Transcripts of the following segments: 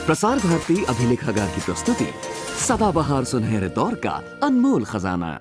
प्रसार भारती अभिलेखागार की प्रस्तुति सदाबहार सुनहरे दौर का अनमोल खजाना।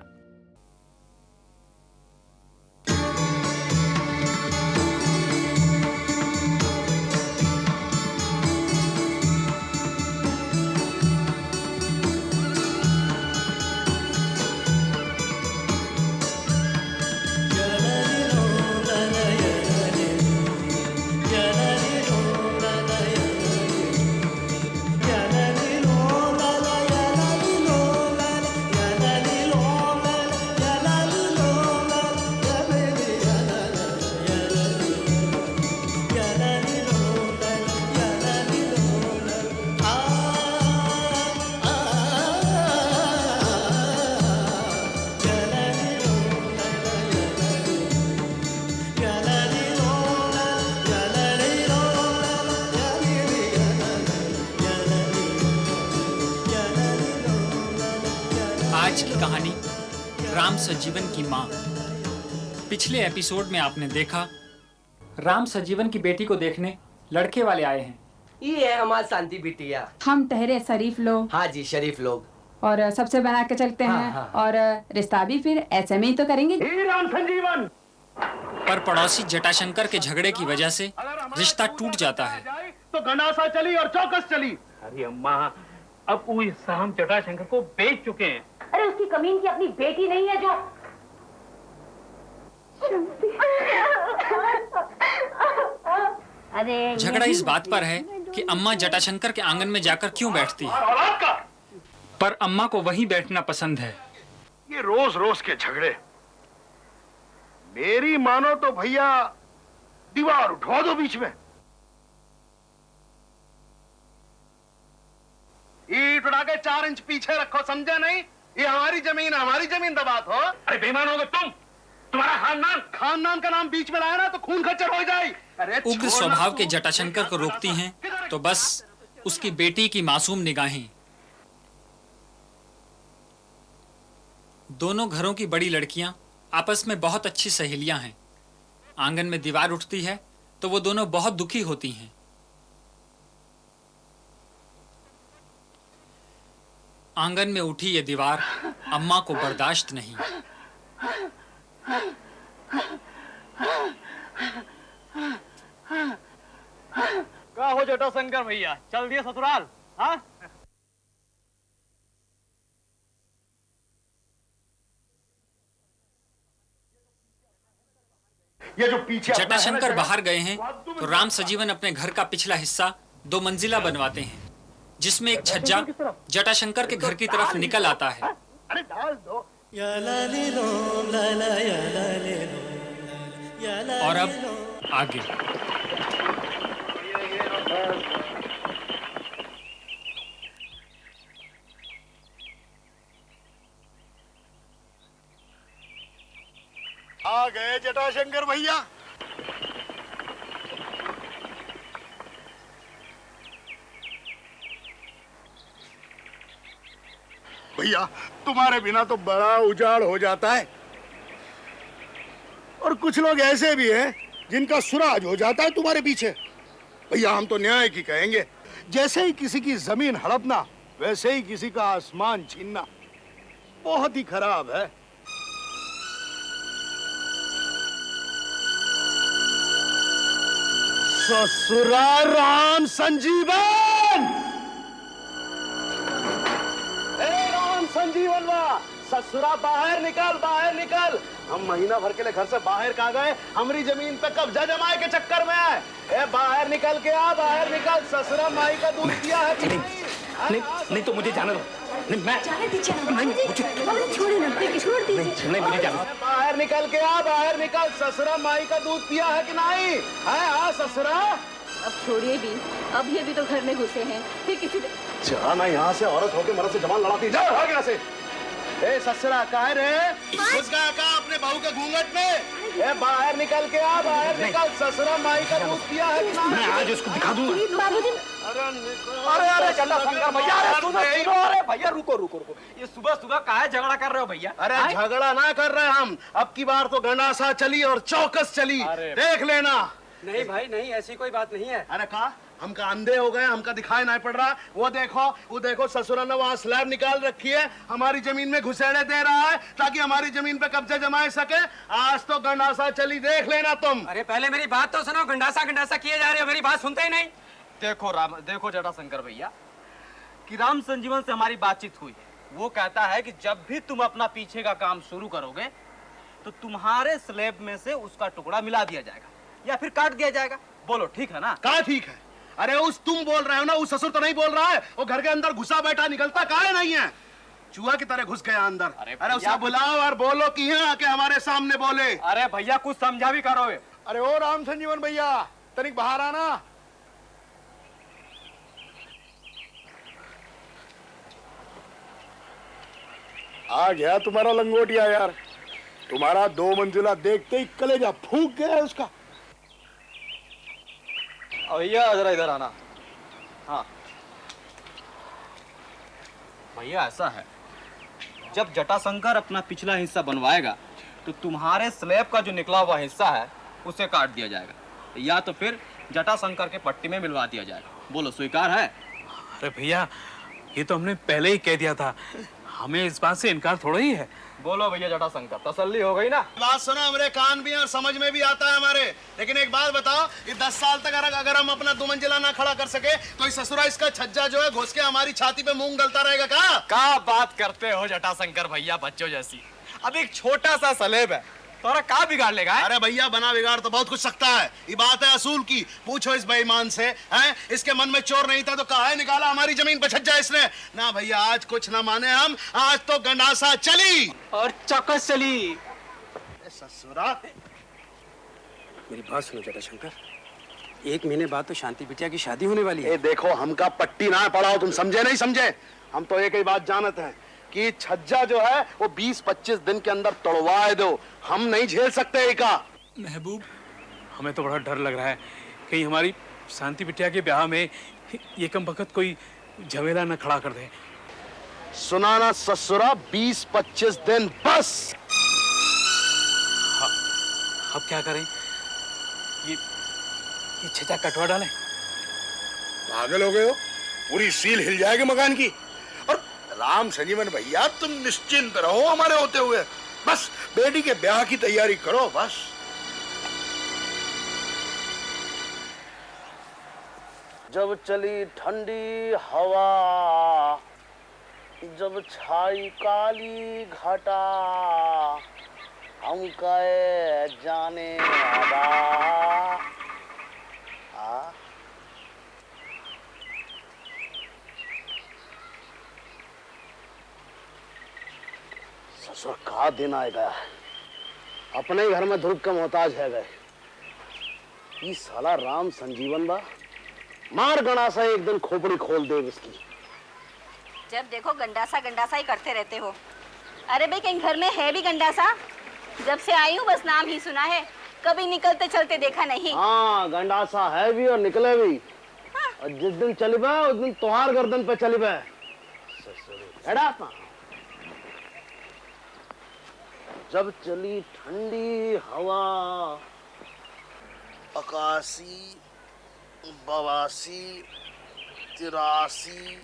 आज की कहानी राम सजीवन की माँ। पिछले एपिसोड में आपने देखा राम सजीवन की बेटी को देखने लड़के वाले आए हैं। ये है हमारी शांति बिटिया। हम ठहरे शरीफ लोग। हाँ जी, शरीफ लोग। और सबसे बना के चलते हैं। हाँ। और रिश्ता भी फिर ऐसे में ही तो करेंगे। राम संजीवन। पर पड़ोसी जटाशंकर के झगड़े की वजह से रिश्ता टूट जाता है। तो गंडासा चली और चौकस चली। अरे अम्मा, अब वो हिस्सा हम जटाशंकर को बेच चुके हैं। अरे उसकी कमीन की अपनी बेटी नहीं है जो। अरे झगड़ा इस बात पर है कि अम्मा जटाशंकर के आंगन में जाकर क्यों बैठती है, पर अम्मा को वहीं बैठना पसंद है। ये रोज रोज के झगड़े, मेरी मानो तो भैया दीवार उठवा दो बीच में। ईंट उठा के 4 इंच पीछे रखो, समझे नहीं? ये हमारी जमीन दबात हो। अरे बेईमान हो गए तुम। तुम्हारा खानदान का नाम बीच में लाया ना तो खून खच्चर हो जाए। अरे उग्र स्वभाव के जटाशंकर को रोकती हैं तो बस उसकी बेटी की मासूम निगाहें। दोनों घरों की बड़ी लड़कियां आपस में बहुत अच्छी सहेलियां हैं। आंगन में दीवार उठती है तो वो दोनों बहुत दुखी होती हैं। आंगन में उठी ये दीवार अम्मा को बर्दाश्त नहीं। क्या हो जटाशंकर भैया, चल दिए ससुराल? हाँ? ये जो पीछे जटाशंकर बाहर गए हैं तो राम सजीवन अपने घर का पिछला हिस्सा 2 मंजिला बनवाते हैं, जिसमें एक छज्जा जटाशंकर के घर की तरफ निकल आता है। अरे डाल दो। और अब आगे। आ गए जटाशंकर भैया। भैया तुम्हारे बिना तो बड़ा उजाड़ हो जाता है, और कुछ लोग ऐसे भी हैं जिनका सुराज हो जाता है तुम्हारे पीछे। भैया हम तो न्याय की कहेंगे, जैसे ही किसी की जमीन हड़पना वैसे ही किसी का आसमान छीनना बहुत ही खराब है। ससुराल राम संजीवन, राम संजीवन वाह, ससुरा बाहर निकल, बाहर निकल। हम महीना भर के लिए घर से बाहर कहाँ गए, हमारी जमीन पे कब्जा जमाए के चक्कर में आए। ए बाहर निकल के आ, बाहर निकल। ससुरा माई का दूध पिया है कि नहीं? नहीं तो मुझे जाने दो। नहीं मैं जाने दीजिए ना मुझे, छोड़िए ना, छोड़ दीजिए। नहीं मुझे जाने। बाहर निकल के आ, बाहर निकल। ससुरा माई का दूध पिया है कि नहीं? है हाँ ससुरा। अब छोड़िए भी, अब ये भी तो घर में घुसे हैं, फिर किसी जाना यहाँ से, औरत होके मर्द से जबान लड़ाती। जा भाग यहाँ से। ए ससुरा कहाँ रे? उसका अपने बहू के घूंघट में। ए बाहर निकल के आ, बाहर निकल। ससुरा माई का दूध पिया है कि नहीं? मैं आज उसको दिखा दूंगा। बाबूजी। अरे जटाशंकर भैया, अरे भैया रुको। ये सुबह सुबह काहे झगड़ा कर रहे हो भैया? अरे झगड़ा ना कर रहे हम, अब की बार तो गंडासा चली और चौकस चली, देख लेना। नहीं भाई नहीं, ऐसी कोई बात नहीं है। अरे कहा हमका अंधे हो गए, हमका दिखाई नहीं पड़ रहा। वो देखो ससुरा ने वहाँ स्लैब निकाल रखी है, हमारी जमीन में घुसेड़े दे रहा है ताकि हमारी जमीन पे कब्जा जमा सके। आज तो गंडासा चली, देख लेना तुम। अरे पहले मेरी बात तो सुनो, गंडासा गंडासा किए जा रहे हो, मेरी बात सुनते ही नहीं। देखो जटाशंकर भैया कि राम संजीवन से हमारी बातचीत हुई है। वो कहता है कि जब भी तुम अपना पीछे का काम शुरू करोगे तो तुम्हारे स्लैब में से उसका टुकड़ा मिला दिया जाएगा या फिर काट दिया जाएगा। बोलो ठीक है ना? कहा ठीक है? अरे उस तुम बोल रहे हो ना, उस ससुर तो नहीं बोल रहा है। वो घर के अंदर घुसा बैठा, निकलता काहे नहीं है, चूहा की तरह घुस गया अंदर। अरे उसे बुलाओ और बोलो कि यहाँ आके हमारे सामने बोले। अरे भैया कुछ समझा भी करो। अरे ओ राम संजीवन भैया, तनिक बाहर आना। आ गया तुम्हारा लंगोटिया यार, तुम्हारा 2 मंजिला देखते ही कलेजा फूक गया उसका। भैया जरा इधर आना। हाँ भैया ऐसा है, जब जटाशंकर अपना पिछला हिस्सा बनवाएगा तो तुम्हारे स्लैब का जो निकला हुआ हिस्सा है उसे काट दिया जाएगा या तो फिर जटाशंकर के पट्टी में मिलवा दिया जाएगा। बोलो स्वीकार है? अरे भैया ये तो हमने पहले ही कह दिया था, हमें इस बात से इनकार थोड़ा ही है। बोलो भैया जटाशंकर, तसल्ली हो गई ना? बात सुनो, हमारे कान भी हैं और समझ में भी आता है हमारे। लेकिन एक बात बताओ, ये 10 साल तक अगर हम अपना 2 मंजिला ना खड़ा कर सके तो इस ससुरा इसका छज्जा जो है घुस के हमारी छाती पे मूंग डलता रहेगा क्या बात करते हो जटाशंकर भैया, बच्चों जैसी। अब एक छोटा सा स्लैब है, तोरा क्या बिगाड़ लेगा? अरे भैया बना बिगाड़ तो बहुत कुछ सकता है, ये बात है असूल की। पूछो इस बेईमान से, हैं? इसके मन में चोर नहीं था तो काहे निकाला हमारी जमीन पे छज्जा इसने? ना भैया आज कुछ ना माने हम, आज तो गंडासा चली और चौकस चली। ससुरा मेरी बात सुनो जटाशंकर, 1 महीने बाद तो शांति बिटिया की शादी होने वाली है। ये देखो, हमका पट्टी ना पड़ाओ, तुम समझे नहीं समझे। हम तो एक ही बात जानते हैं कि छज्जा जो है वो 20-25 दिन के अंदर तोड़वा दो, हम नहीं झेल सकते एका। महबूब हमें तो बड़ा डर लग रहा है कहीं हमारी शांति बिटिया के ब्याह में ये कम वक्त कोई झमेला न खड़ा कर दे। सुनाना ससुरा, 20-25 दिन बस। अब क्या करें? ये छज्जा कटवा डालें? पागल हो गए हो? पूरी सील हिल जाएगी मकान की। और राम संजीवन भैया तुम निश्चिंत रहो हमारे होते हुए, बस बेटी के ब्याह की तैयारी करो बस। जब चली ठंडी हवा, जब छाई काली घटा, हम कहे जाने आबा। ससुर का दिन आ गया, अपने घर में धूप का मोहताज है गए। ये साला राम संजीवन बा, मार गणासा एक दिन खोपड़ी खोल दे इसकी। जब देखो गंडासा गंडासा ही करते रहते हो। अरे भाई कहीं घर में है भी गंडासा? जब से आई हूँ बस नाम ही सुना है, कभी निकलते चलते देखा नहीं। हाँ गंडासा है भी और निकले भी। हाँ। और जिस दिन चली बे उस दिन तुम्हार गर्दन पे चली बे। जब चली ठंडी हवा, अकासी 82 83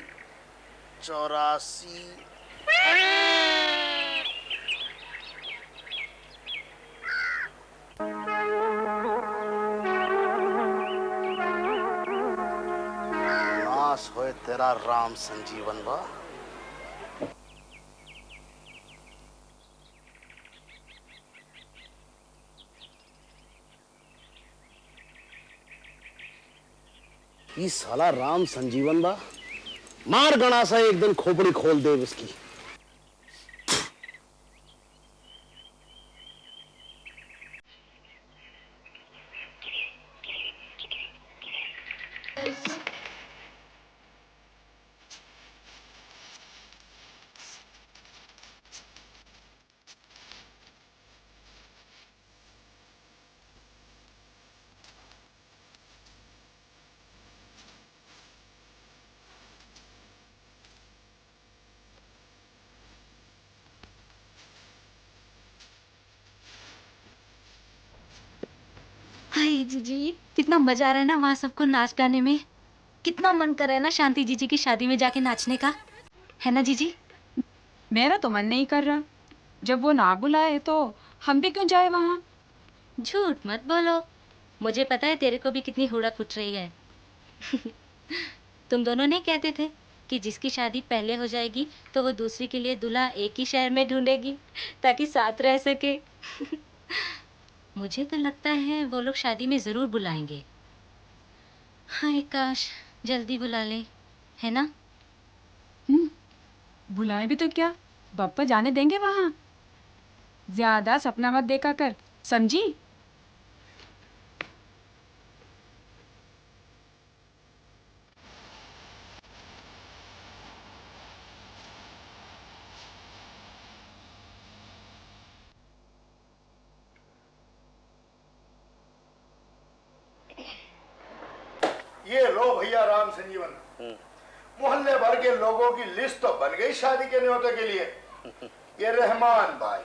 84। नाश होए तेरा राम संजीवन बा। ये साला राम संजीवन बा, मार गणासा एक दिन खोपड़ी खोल दे इसकी। हाय जीजी, कितना मजा आ रहा है ना वहाँ सबको नाच गाने में। कितना मन कर रहा है ना शांति जीजी की शादी में जाके नाचने का, है ना जीजी? मेरा तो मन नहीं कर रहा। जब वो ना बुलाए तो हम भी क्यों जाए वहाँ? झूठ मत बोलो, मुझे पता है तेरे को भी कितनी हुड़क उठ रही है। तुम दोनों नहीं कहते थे कि जिसकी शादी पहले हो जाएगी तो वो दूसरी के लिए दूल्हा एक ही शहर में ढूंढेगी ताकि साथ रह सके। मुझे तो लगता है वो लोग शादी में ज़रूर बुलाएंगे। हाँ, काश जल्दी बुला ले, है ना? बुलाए भी तो क्या, पापा जाने देंगे वहाँ? ज्यादा सपना मत देखा कर, समझी? ये लो भैया राम संजीवन, मोहल्ले भर के लोगों की लिस्ट तो बन गई शादी के न्योते के लिए। ये रहमान भाई,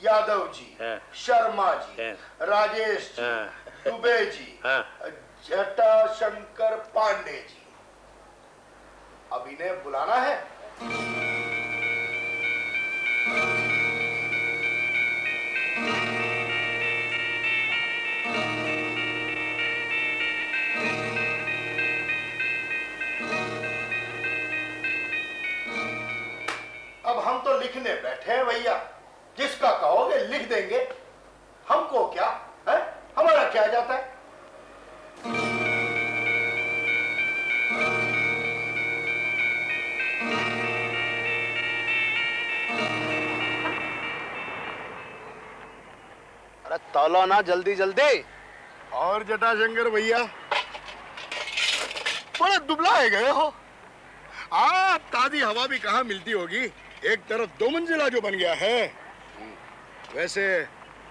यादव जी, शर्मा जी, राजेश जी, दुबे जी, जटाशंकर पांडे जी, अब इन्हें बुलाना है। अब हम तो लिखने बैठे हैं भैया, जिसका कहोगे लिख देंगे। हमको क्या है, हमारा क्या जाता है। अरे तौलो ना जल्दी जल्दी। और जटाशंकर भैया बड़े दुबलाए गए हो। ताजी हवा भी कहाँ मिलती होगी, एक तरफ 2 मंजिला जो बन गया है। वैसे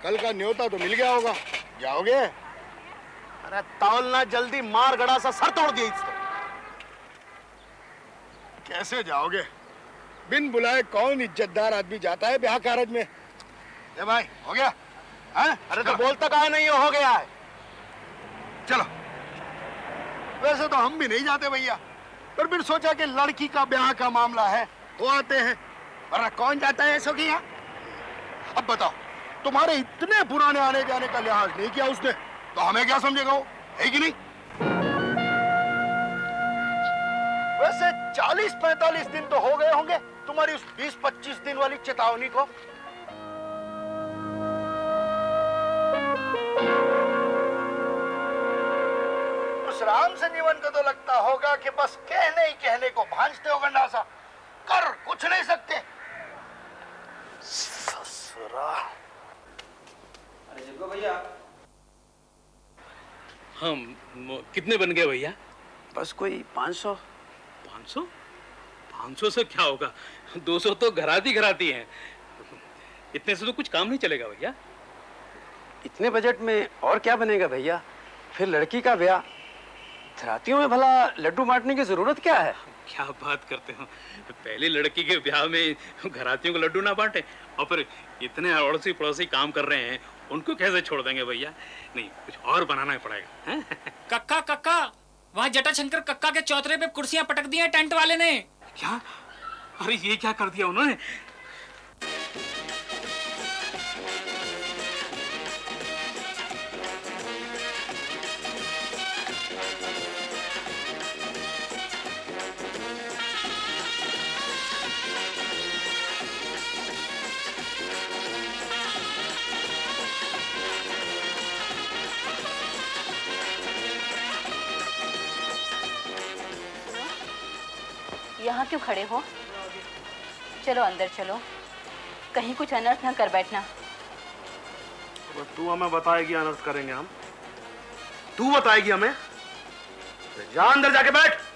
कल का न्योता तो मिल गया होगा, जाओगे? अरे तौलना जल्दी, मार गड़ा सा सर तोड़ दिया इसने। कैसे जाओगे? बिन बुलाए कौन इज्जतदार आदमी जाता है ब्याह कारज में? ए भाई, हो गया? अरे तो बोलता काहे नहीं हो गया है। चलो, वैसे तो हम भी नहीं जाते भैया, पर फिर सोचा कि लड़की का ब्याह का मामला है, वो आते हैं, वरना कौन जाता है ऐसा किया। अब बताओ, तुम्हारे इतने पुराने आने जाने का लिहाज नहीं किया उसने, तो हमें क्या समझेगा वो, है कि नहीं? वैसे 40-45 दिन तो हो गए होंगे तुम्हारी उस 20-25 दिन वाली चेतावनी को। उस राम संजीवन को तो लगता होगा कि बस कहने ही कहने को भांजते हो गंडासा, कर कुछ नहीं सकते। ससुरा। अरे जग्गू भैया, हम कितने बन गए भैया? बस कोई 500। 500? 500 से क्या होगा, 200 तो घराती हैं। इतने से तो कुछ काम नहीं चलेगा भैया। इतने बजट में और क्या बनेगा भैया? फिर लड़की का ब्याह, धरातियों में भला लड्डू बांटने की जरूरत क्या है? क्या बात करते हो, पहली लड़की के ब्याह में घरातियों को लड्डू ना बांटे, और फिर इतने अड़ोसी पड़ोसी काम कर रहे हैं, उनको कैसे छोड़ देंगे भैया? नहीं, कुछ और बनाना ही पड़ेगा। कक्का कक्का, वहाँ जटाशंकर कक्का के चौतरे पे कुर्सियां पटक दी हैं टेंट वाले ने। क्या? अरे ये क्या कर दिया उन्होंने? यहाँ क्यों खड़े हो? चलो अंदर चलो, कहीं कुछ अनर्थ न कर बैठना। तू हमें बताएगी अनर्थ करेंगे हम? तू बताएगी हमें? जा अंदर जाके बैठ।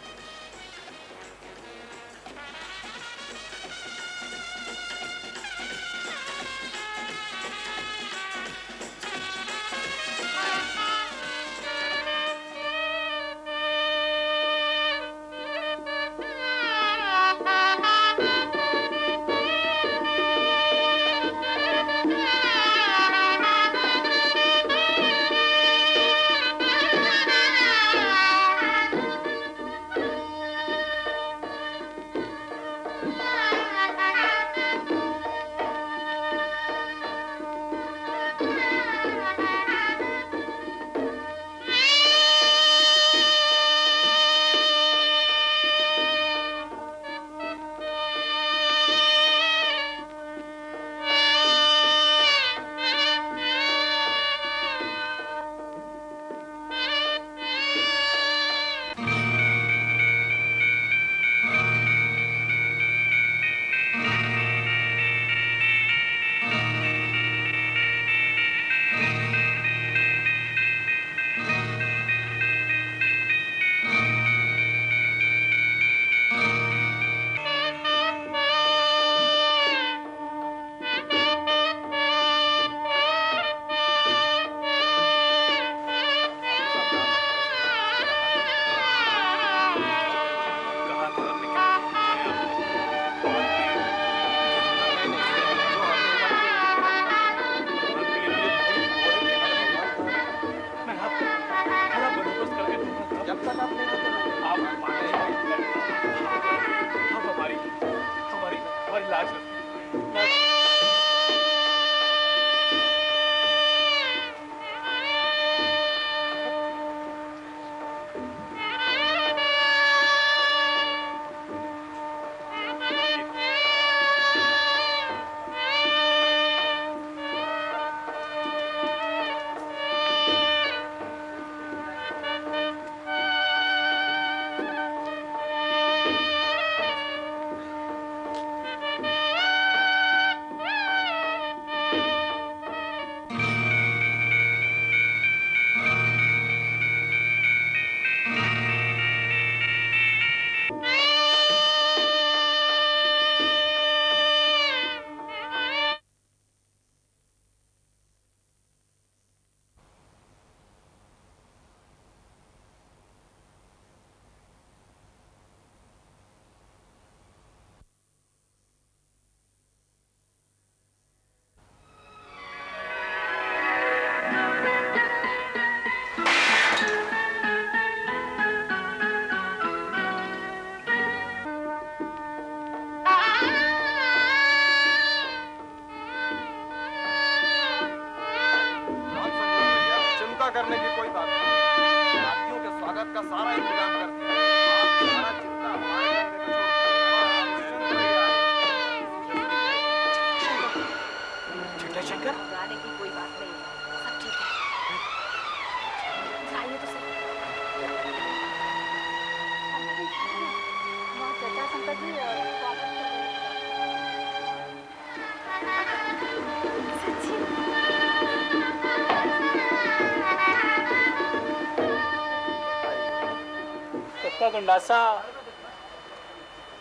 का गंडासा।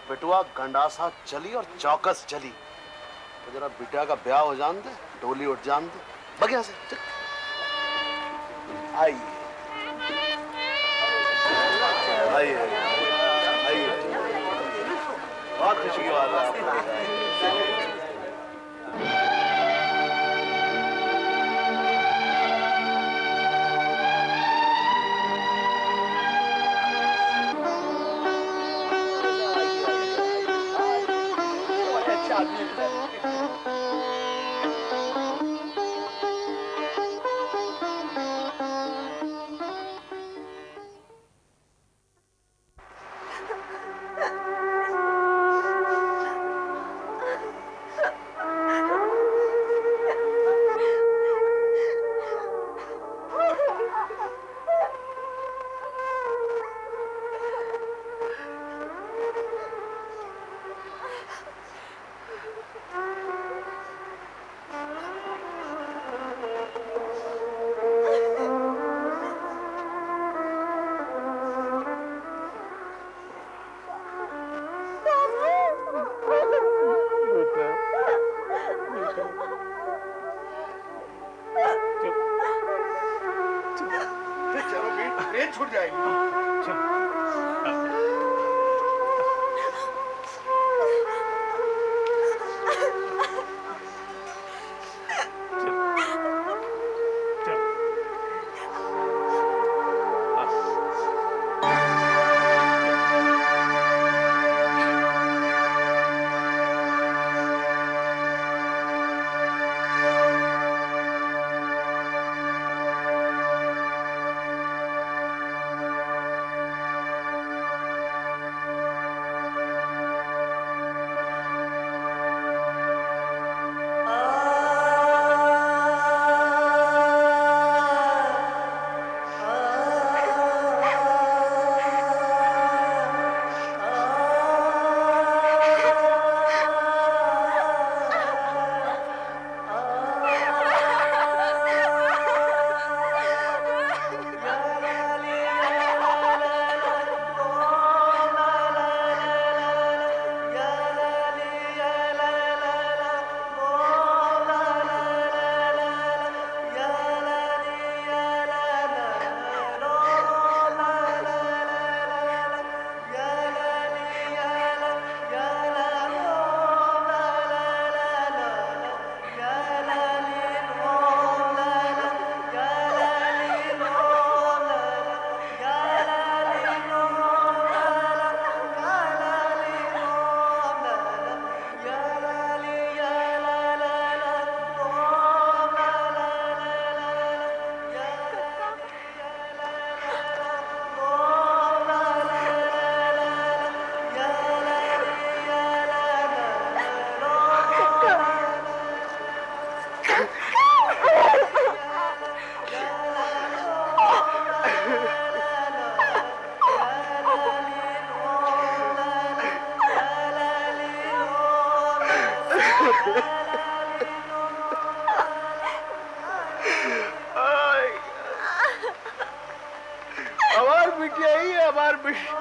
बेटुआ गंडासा चली और चौकस चली, तो जरा बिटिया का ब्याह हो जान दे, डोली उठ जान दे। बगिया से चल। आइए आइए आइए, बहुत खुशी की बात है। ट्रेन छूट जाएगी। हमार बिटिया ही है, हमार बिटिया।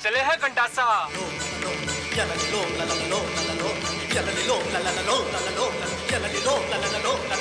चले हैं गंडासा। la la lo la la lo la la lo la la lo la la lo la la lo la la lo la la lo